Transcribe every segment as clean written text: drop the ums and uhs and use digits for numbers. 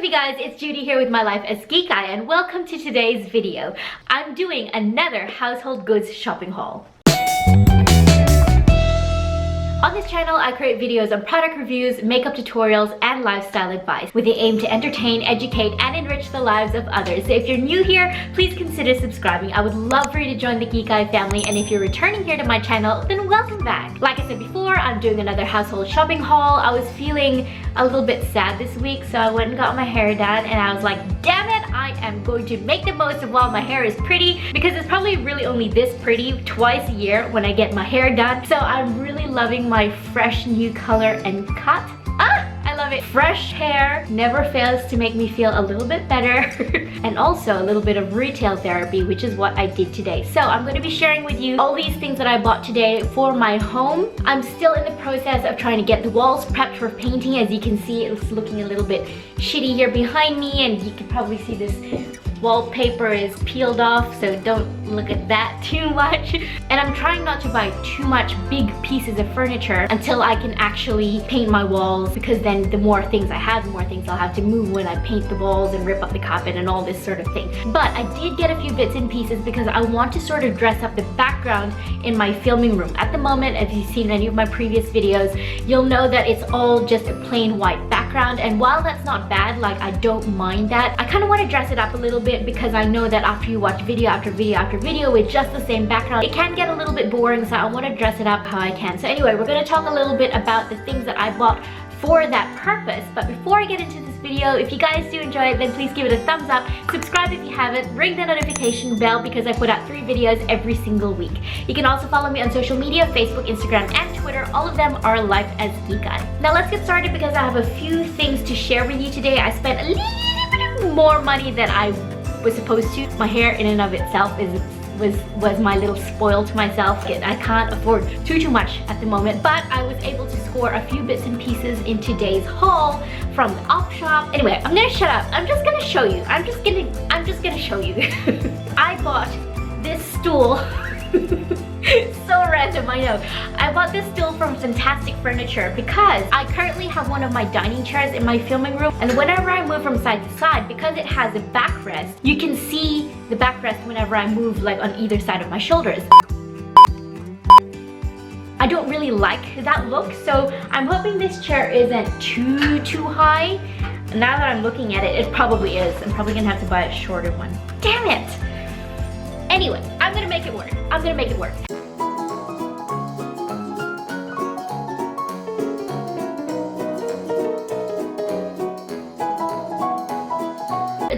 up you guys, it's Judy here with my life as Kikay and welcome to today's video. I'm doing another household goods shopping haul. On this channel, I create videos on product reviews, makeup tutorials, and lifestyle advice with the aim to entertain, educate, and enrich the lives of others. So if you're new here, please consider subscribing. I would love for you to join the Kikay family, and if you're returning here to my channel, then welcome back. Like I said before, I'm doing another household shopping haul. I was feeling a little bit sad this week, so I went and got my hair done, and I was like, damn it, I am going to make the most of while my hair is pretty, because it's probably really only this pretty twice a year when I get my hair done. So I'm really loving my fresh new color and cut. I love it. Fresh hair never fails to make me feel a little bit better and also a little bit of retail therapy, which is what I did today. So I'm going to be sharing with you all these things that I bought today for my home. I'm still in the process of trying to get the walls prepped for painting. As you can see, it's looking a little bit shitty here behind me, and you can probably see this wallpaper is peeled off, so don't look at that too much. And I'm trying not to buy too much big pieces of furniture until I can actually paint my walls, because then the more things I have, the more things I'll have to move when I paint the walls and rip up the carpet and all this sort of thing. But I did get a few bits and pieces because I want to sort of dress up the background in my filming room. At the moment, if you've seen any of my previous videos, you'll know that it's all just a plain white background, and while that's not bad, like I don't mind that, I kind of want to dress it up a little bit, because I know that after you watch video after video after video with just the same background, it can get a little bit boring, so I want to dress it up how I can. So anyway, we're going to talk a little bit about the things that I bought for that purpose. But before I get into this video, if you guys do enjoy it, then please give it a thumbs up, subscribe if you haven't, ring the notification bell, because I put out 3 videos every single week. You can also follow me on social media, Facebook, Instagram, and Twitter. All of them are Life as Kikay. Now let's get started, because I have a few things to share with you today. I spent a little bit more money than I was supposed to. My hair in and of itself was my little spoil to myself. I can't afford too much at the moment, but I was able to score a few bits and pieces in today's haul from the op shop. Anyway, I'm gonna shut up. I'm just gonna show you. I'm just gonna show you. I bought this stool. So random, I know. I bought this stool from Fantastic Furniture because I currently have one of my dining chairs in my filming room, and whenever I move from side to side, because it has a backrest, you can see the backrest whenever I move, like on either side of my shoulders. I don't really like that look, so I'm hoping this chair isn't too high. Now that I'm looking at it, it probably is. I'm probably gonna have to buy a shorter one. Damn it! Anyway, I'm gonna make it work. I'm gonna make it work.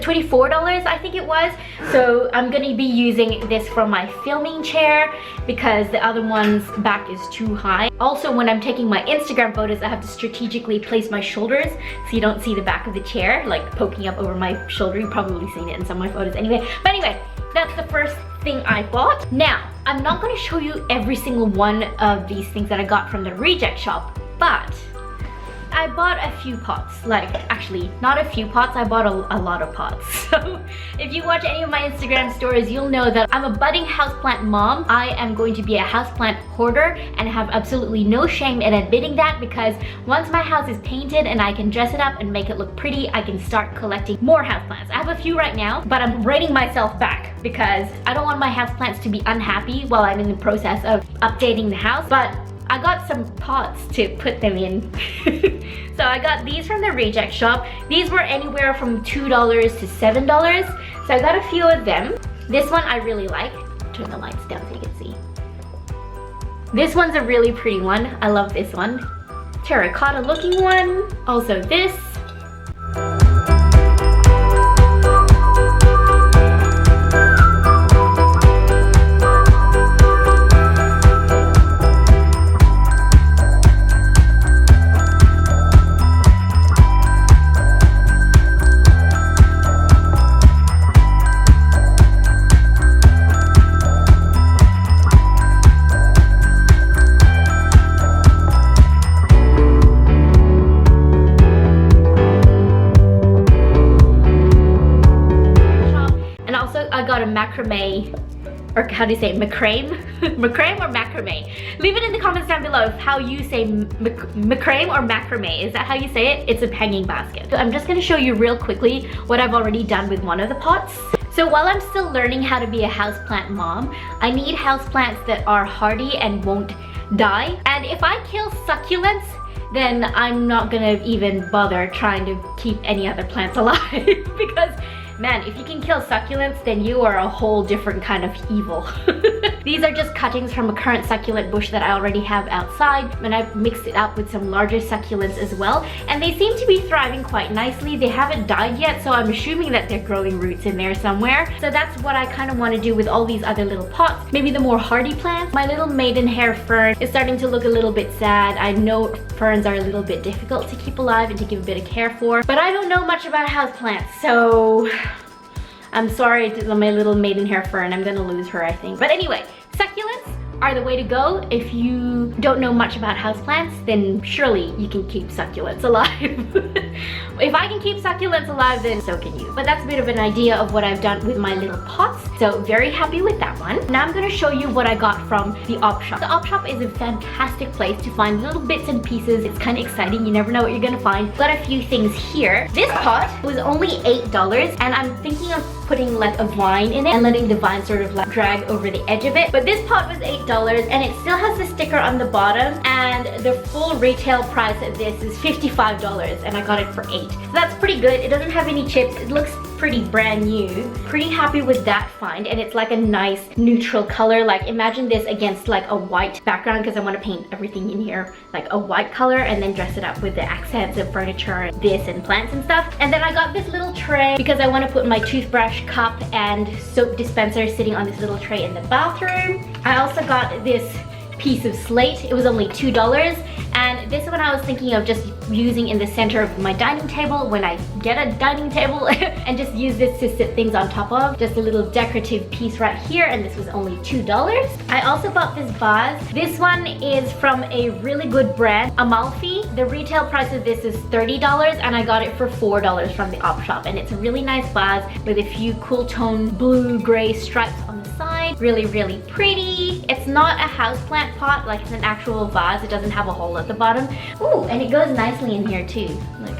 $24, I think it was. So I'm gonna be using this for my filming chair because the other one's back is too high. Also, when I'm taking my Instagram photos, I have to strategically place my shoulders so you don't see the back of the chair like poking up over my shoulder. You've probably seen it in some of my photos anyway. But anyway, that's the first thing I bought. Now, I'm not gonna show you every single one of these things that I got from the reject shop, but I bought a few pots. Like, actually, not a few pots, I bought a lot of pots. So if you watch any of my Instagram stories, you'll know that I'm a budding houseplant mom. I am going to be a houseplant hoarder and have absolutely no shame in admitting that, because once my house is painted and I can dress it up and make it look pretty, I can start collecting more houseplants. I have a few right now, but I'm reining myself back because I don't want my houseplants to be unhappy while I'm in the process of updating the house. But I got some pots to put them in. So I got these from the reject shop. These were anywhere from $2 to $7. So I got a few of them. This one I really like. Turn the lights down so you can see. This one's a really pretty one. I love this one. Terracotta looking one. Also this. A macrame or how do you say it? Macrame? Macrame or macrame? Leave it in the comments down below of how you say macrame or macrame. Is that how you say it? It's a hanging basket. So I'm just gonna show you real quickly what I've already done with one of the pots. So while I'm still learning how to be a houseplant mom, I need houseplants that are hardy and won't die. And if I kill succulents, then I'm not gonna even bother trying to keep any other plants alive because man, if you can kill succulents, then you are a whole different kind of evil. These are just cuttings from a current succulent bush that I already have outside, and I've mixed it up with some larger succulents as well, and they seem to be thriving quite nicely. They haven't died yet, so I'm assuming that they're growing roots in there somewhere. So that's what I kind of want to do with all these other little pots. Maybe the more hardy plants. My little maidenhair fern is starting to look a little bit sad. I know ferns are a little bit difficult to keep alive and to give a bit of care for, but I don't know much about houseplants, so I'm sorry to my little maidenhair fern. I'm gonna lose her, I think. But anyway, succulents are the way to go. If you don't know much about houseplants, then surely you can keep succulents alive. If I can keep succulents alive, then so can you. But that's a bit of an idea of what I've done with my little pots. So very happy with that one. Now I'm gonna show you what I got from the op shop. The op shop is a fantastic place to find little bits and pieces. It's kind of exciting. You never know what you're gonna find. Got a few things here. This pot was only $8, and I'm thinking of putting like a vine in it and letting the vine sort of like drag over the edge of it. But this pot was $8 and it still has the sticker on the bottom, and the full retail price of this is $55 and I got it for $8. So that's pretty good. It doesn't have any chips. It looks pretty brand new. Pretty happy with that find, and it's like a nice neutral color. Like imagine this against like a white background, because I want to paint everything in here like a white color and then dress it up with the accents of furniture, this and plants and stuff. And then I got this little tray because I want to put my toothbrush, cup and soap dispenser sitting on this little tray in the bathroom. I also got this piece of slate. It was only $2, and this one I was thinking of just using in the center of my dining table when I get a dining table and just use this to sit things on top of. Just a little decorative piece right here, and this was only $2. I also bought this vase. This one is from a really good brand, Amalfi. The retail price of this is $30 and I got it for $4 from the op shop, and it's a really nice vase with a few cool tone blue gray stripes on the side. Really, really pretty. It's not a houseplant pot, like it's an actual vase. It doesn't have a hole at the bottom. Ooh, and it goes nicely in here too. Look.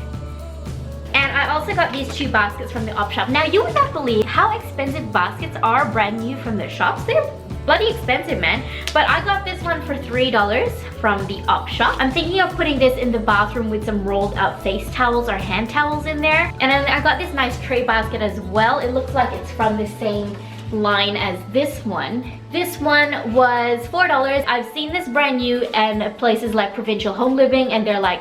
And I also got these two baskets from the op shop. Now you would not believe how expensive baskets are brand new from the shops. They're bloody expensive, man. But I got this one for $3 from the op shop. I'm thinking of putting this in the bathroom with some rolled out face towels or hand towels in there. And then I got this nice tray basket as well. It looks like it's from the same line as this one. This one was $4. I've seen this brand new in places like Provincial Home Living, and they're like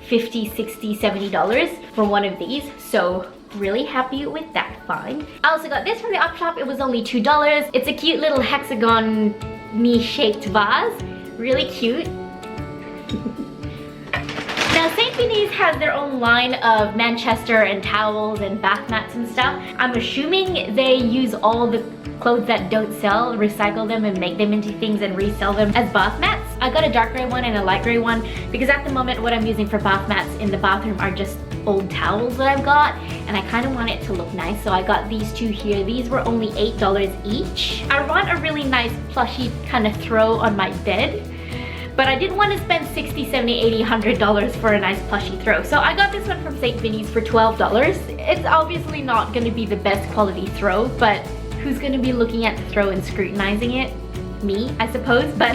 $50, $60, $70 for one of these. So really happy with that find. I also got this from the op shop. It was only $2. It's a cute little hexagon me-shaped vase. Really cute. Now St. Vinny's has their own line of Manchester and towels and bath mats and stuff. I'm assuming they use all the clothes that don't sell, recycle them and make them into things and resell them as bath mats. I got a dark gray one and a light gray one because at the moment what I'm using for bath mats in the bathroom are just old towels that I've got, and I kind of want it to look nice, so I got these two here. These were only $8 each. I want a really nice plushy kind of throw on my bed, but I didn't want to spend $60, $70, $80, $100 for a nice plushy throw. So I got this one from St. Vinny's for $12. It's obviously not going to be the best quality throw, but who's going to be looking at the throw and scrutinizing it? Me, I suppose, but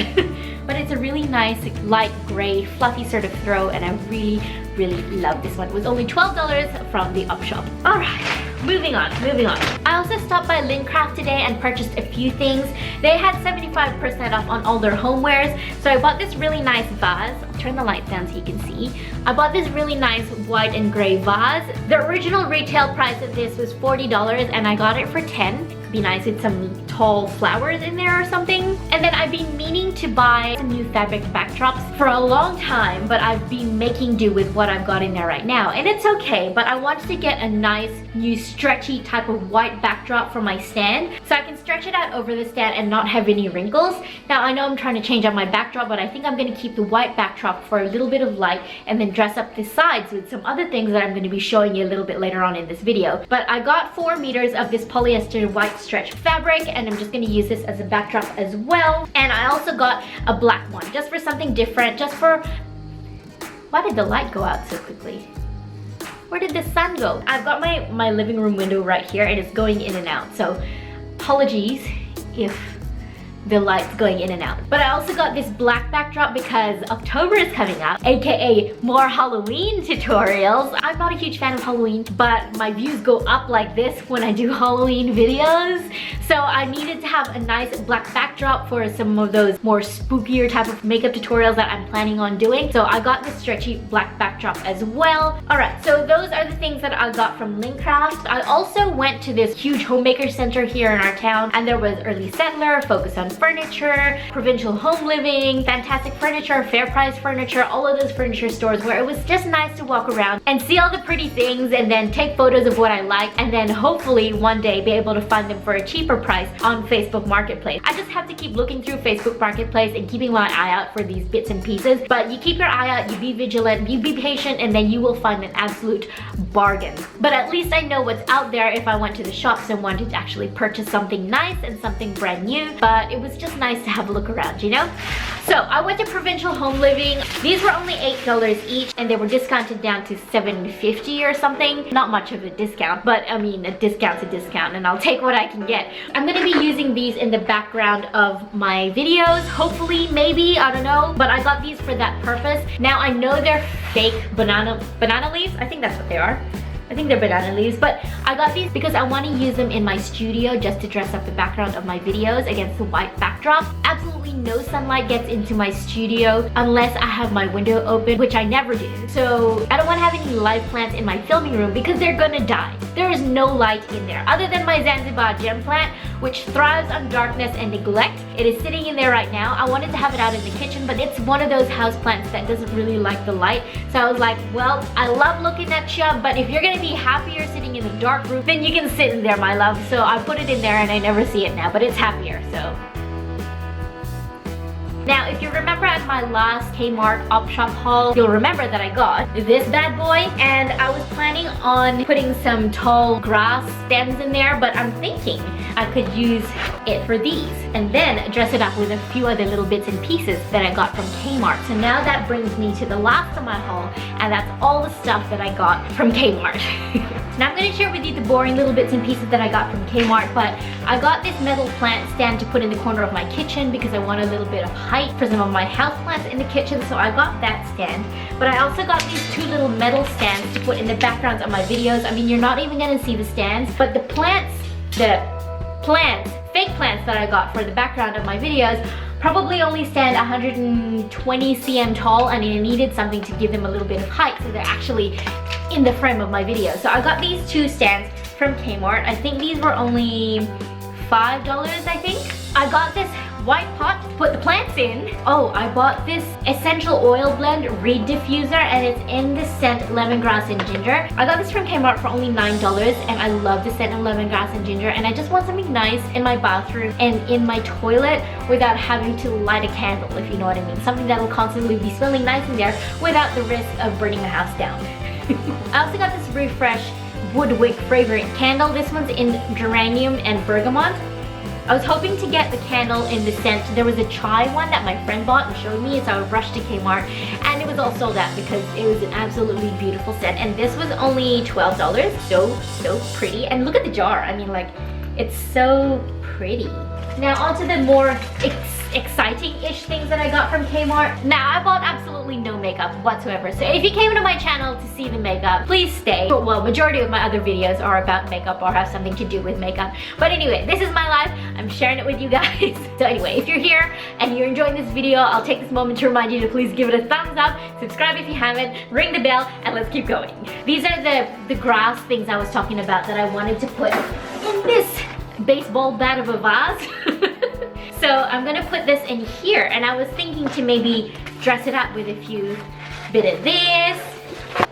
it's a really nice light gray fluffy sort of throw, and I really, really love this one. It was only $12 from the op shop. Alright, moving on. I also stopped by Lincraft today and purchased a few things. They had 75% off on all their homewares, so I bought this really nice vase. I'll turn the lights down so you can see. I bought this really nice white and gray vase. The original retail price of this was $40 and I got it for $10. Be nice with some tall flowers in there or something. And then I've been meaning to buy some new fabric backdrops for a long time, but I've been making do with what I've got in there right now, and it's okay. But I wanted to get a nice new stretchy type of white backdrop for my stand so I can stretch it out over the stand and not have any wrinkles. Now I know I'm trying to change up my backdrop, but I think I'm going to keep the white backdrop for a little bit of light and then dress up the sides with some other things that I'm going to be showing you a little bit later on in this video. But I got 4 meters of this polyester white white stretch fabric, and I'm just gonna use this as a backdrop as well. And I also got a black one, just for something different, just for... Why did the light go out so quickly? Where did the sun go? I've got my living room window right here, and it's going in and out, so apologies if the light's going in and out. But I also got this black backdrop because October is coming up, aka more Halloween tutorials. I'm not a huge fan of Halloween, but my views go up like this when I do Halloween videos. So I needed to have a nice black backdrop for some of those more spookier type of makeup tutorials that I'm planning on doing. So I got this stretchy black backdrop as well. Alright, so those are the things that I got from Linkcraft. I also went to this huge homemaker center here in our town, and there was Early Settler, Focus on Furniture, Provincial Home Living, Fantastic Furniture, Fair Price Furniture, all of those furniture stores where it was just nice to walk around and see all the pretty things and then take photos of what I like, and then hopefully one day be able to find them for a cheaper price on Facebook Marketplace. I just have to keep looking through Facebook Marketplace and keeping my eye out for these bits and pieces. But you keep your eye out, you be vigilant, you be patient, and then you will find an absolute bargain. But at least I know what's out there if I went to the shops and wanted to actually purchase something nice and something brand new. But it was just nice to have a look around, you know? So I went to Provincial Home Living. These were only $8 each, and they were discounted down to $7.50 or something. Not much of a discount, but I mean, a discount's a discount, and I'll take what I can get. I'm gonna be using these in the background of my videos, hopefully, maybe, I don't know, but I got these for that purpose. Now I know they're fake banana leaves. I think that's what they are. I think they're banana leaves, but I got these because I want to use them in my studio just to dress up the background of my videos against the white backdrop. Absolutely no sunlight gets into my studio unless I have my window open, which I never do. So I don't want to have any live plants in my filming room because they're gonna die. There is no light in there other than my Zanzibar gem plant, which thrives on darkness and neglect. It is sitting in there right now. I wanted to have it out in the kitchen, but it's one of those house plants that doesn't really like the light. So I was like, well, I love looking at you, but if you're gonna be happier sitting in a dark room, then you can sit in there, my love. So I put it in there and I never see it now, but it's happier, so. Now, if you remember at my last Kmart op shop haul, you'll remember that I got this bad boy, and I was planning on putting some tall grass stems in there, but I'm thinking I could use it for these and then dress it up with a few other little bits and pieces that I got from Kmart. So now that brings me to the last of my haul, and that's all the stuff that I got from Kmart. Now I'm going to share with you the boring little bits and pieces that I got from Kmart, but I got this metal plant stand to put in the corner of my kitchen because I want a little bit of height for some of my houseplants in the kitchen, so I got that stand. But I also got these two little metal stands to put in the backgrounds of my videos. I mean, you're not even going to see the stands, but the fake plants that I got for the background of my videos probably only stand 120 cm tall, and I needed something to give them a little bit of height so they're actually in the frame of my video. So I got these two stands from Kmart. I think these were only $5, I think. I got this white pot to put the plants in. Oh, I bought this essential oil blend reed diffuser, and it's in the scent lemongrass and ginger. I got this from Kmart for only $9, and I love the scent of lemongrass and ginger, and I just want something nice in my bathroom and in my toilet without having to light a candle, if you know what I mean. Something that will constantly be smelling nice in there without the risk of burning the house down. I also got this Refresh Woodwick fragrant candle. This one's in geranium and bergamot. I was hoping to get the candle in the scent. There was a chai one that my friend bought and showed me, so I rushed to Kmart, and it was all sold out because it was an absolutely beautiful scent, and this was only $12. So pretty. And look at the jar. I mean, like, it's so pretty. Now onto the more exciting-ish things that I got from Kmart. Now, I bought absolutely no makeup whatsoever, so if you came to my channel to see the makeup, please stay. Well, majority of my other videos are about makeup or have something to do with makeup. But anyway, this is my life. I'm sharing it with you guys. So anyway, if you're here and you're enjoying this video, I'll take this moment to remind you to please give it a thumbs up, subscribe if you haven't, ring the bell, and let's keep going. These are the grass things I was talking about that I wanted to put in this baseball bat of a vase. So I'm gonna put this in here, and I was thinking to maybe dress it up with a bit of this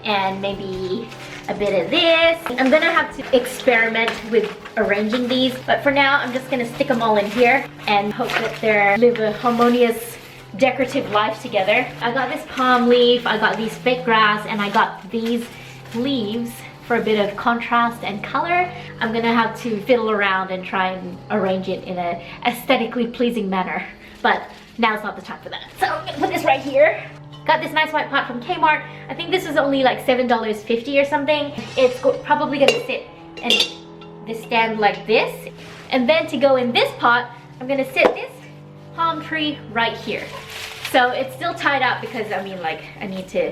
and maybe a bit of this. I'm gonna have to experiment with arranging these, but for now I'm just gonna stick them all in here and hope that they live a harmonious decorative life together. I got this palm leaf, I got these fake grass, and I got these leaves for a bit of contrast and color. I'm gonna have to fiddle around and try and arrange it in a aesthetically pleasing manner. But now's not the time for that. So I'm gonna put this right here. Got this nice white pot from Kmart. I think this is only like $7.50 or something. It's probably gonna sit in this stand like this. And then to go in this pot, I'm gonna sit this palm tree right here. So it's still tied up because I mean, like, I need to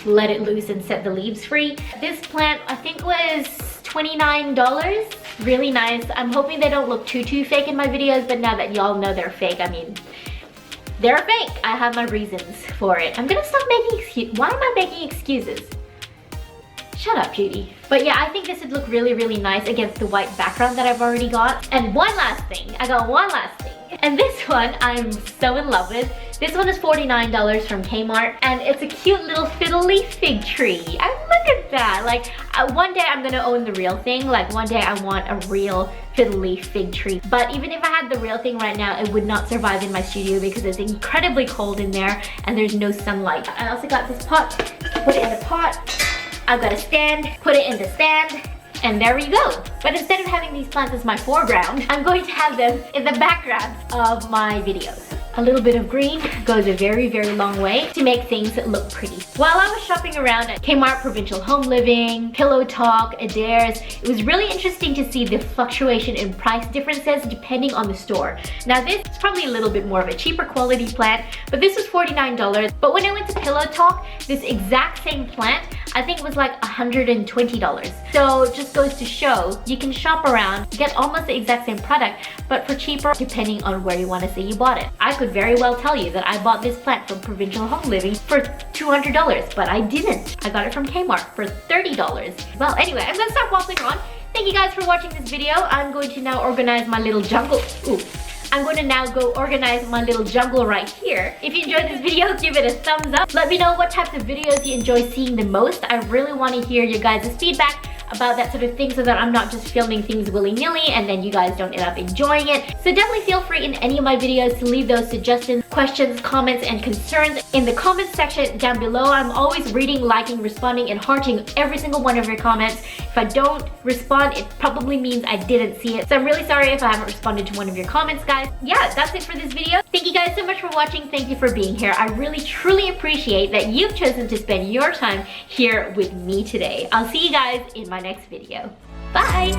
let it loose and set the leaves free. This plant I think was $29. Really nice. I'm hoping they don't look too fake in my videos, but now that y'all know they're fake, I mean, they're fake. I have my reasons for it. I'm gonna stop making excuses. Why am I making excuses? Shut up, Judy. But yeah, I think this would look really nice against the white background that I've already got. And one last thing. I got one last thing. And this one I'm so in love with. This one is $49 from Kmart, and it's a cute little fiddle leaf fig tree. I look at that. Like, one day I'm gonna own the real thing. Like, one day I want a real fiddle leaf fig tree. But even if I had the real thing right now, it would not survive in my studio because it's incredibly cold in there and there's no sunlight. I also got this pot. Put it in the pot. I've got a stand. Put it in the stand. And there we go. But instead of having these plants as my foreground, I'm going to have them in the background of my videos. A little bit of green goes a very long way to make things look pretty. While I was shopping around at Kmart, Provincial Home Living, Pillow Talk, Adair's, it was really interesting to see the fluctuation in price differences depending on the store. Now this is probably a little bit more of a cheaper quality plant, but this was $49. But when I went to Pillow Talk, this exact same plant, I think it was like $120. So it just goes to show you can shop around, get almost the exact same product, but for cheaper depending on where you want to say you bought it. I could very well tell you that I bought this plant from Provincial Home Living for $200, but I didn't. I got it from Kmart for $30. Well, anyway, I'm gonna stop waffling on. Thank you guys for watching this video. I'm going to now organize my little jungle. I'm going to now go organize my little jungle right here. If you enjoyed this video, give it a thumbs up. Let me know what types of videos you enjoy seeing the most. I really want to hear your guys' feedback about that sort of thing so that I'm not just filming things willy-nilly and then you guys don't end up enjoying it. So definitely feel free in any of my videos to leave those suggestions, questions, comments, and concerns in the comments section down below. I'm always reading, liking, responding, and hearting every single one of your comments. If I don't respond, it probably means I didn't see it. So I'm really sorry if I haven't responded to one of your comments, guys. Yeah, that's it for this video. Thank you guys so much for watching. Thank you for being here. I really, truly appreciate that you've chosen to spend your time here with me today. I'll see you guys in my next video. Bye!